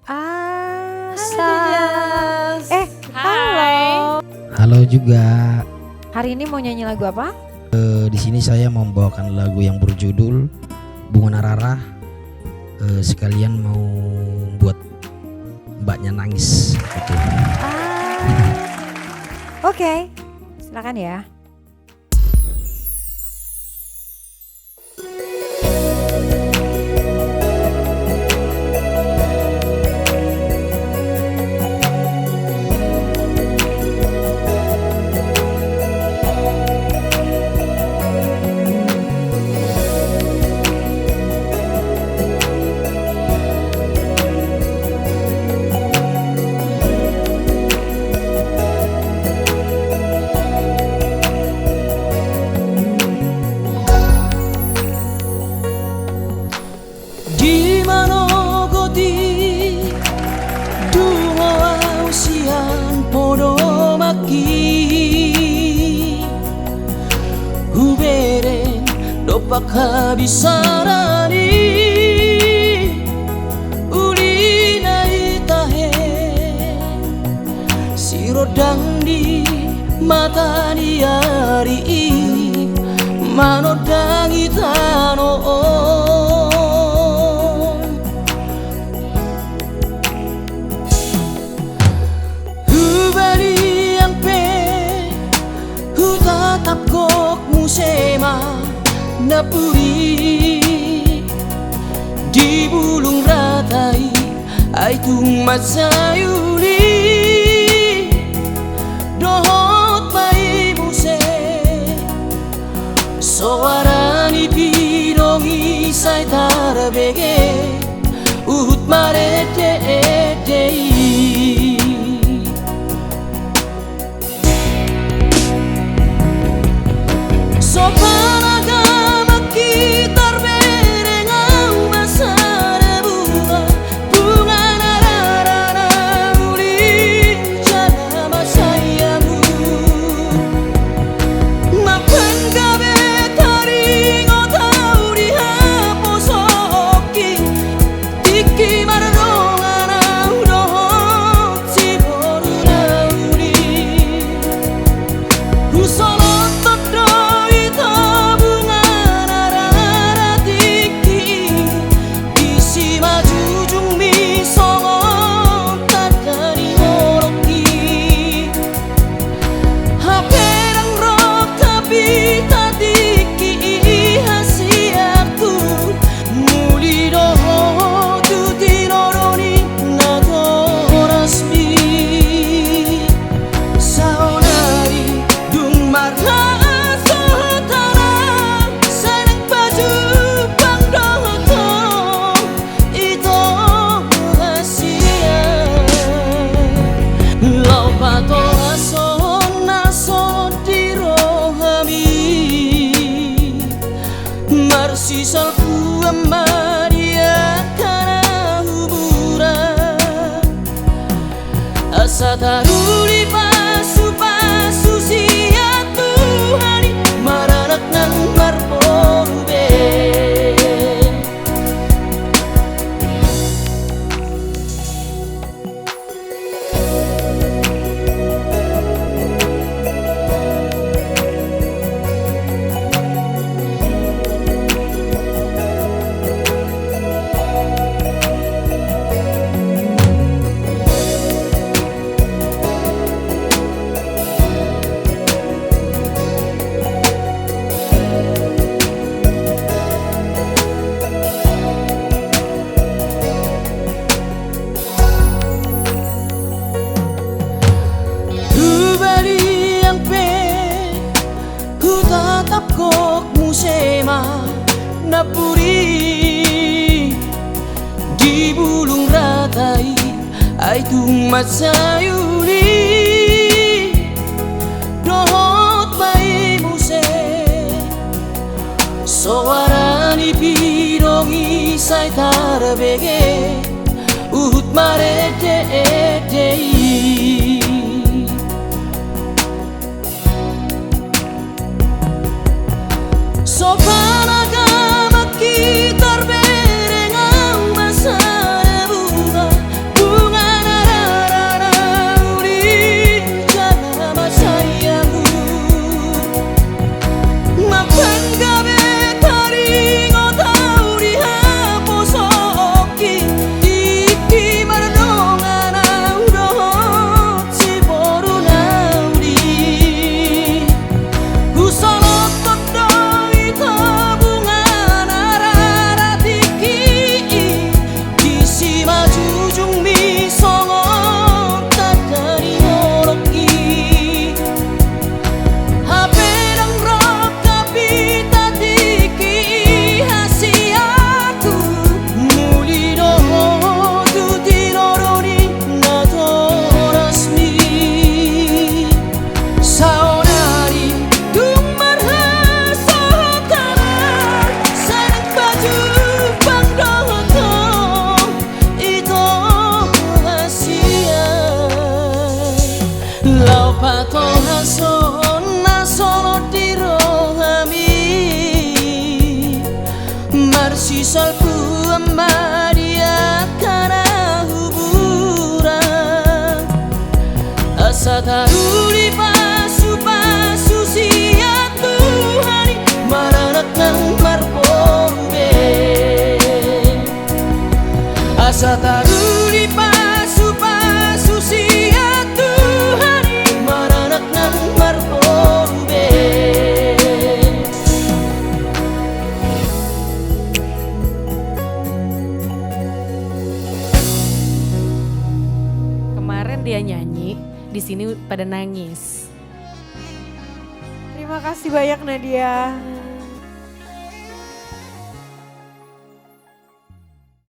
Asa. Hai. Halo. Halo juga. Hari ini mau nyanyi lagu apa? Di sini saya membawakan lagu yang berjudul Bunga Narara. Sekalian mau buat mbaknya nangis gitu. Oke. Silakan ya. Di mana godi dua usian podo maki huberen dopak habisarani ulina itahe sirodang di mata di hari manodang itano tapkok musema napuri di bulung ratai aitung matsayuli dohot mai muse soarani pirongi sai tarbege uhut marete edei Marsisal Maria karena hubungan asa taruli pasu sia Tuhani maranak nang marporube tapkok musema napuri di bulung ratai aitung matsayuli dohot mai muse soarani pirongi sai tarbege uhut marete edei Sopanaga makitar berengau masa bunga salpu amma dia kana huburan asa taruli pasu-pasu sia Tuhani maranak nang marporube asa taruli pasu-pasu sia Tuhani maranak nang marporube. Kemarin dia nyanyi, di sini pada nangis. Terima kasih banyak Nadia.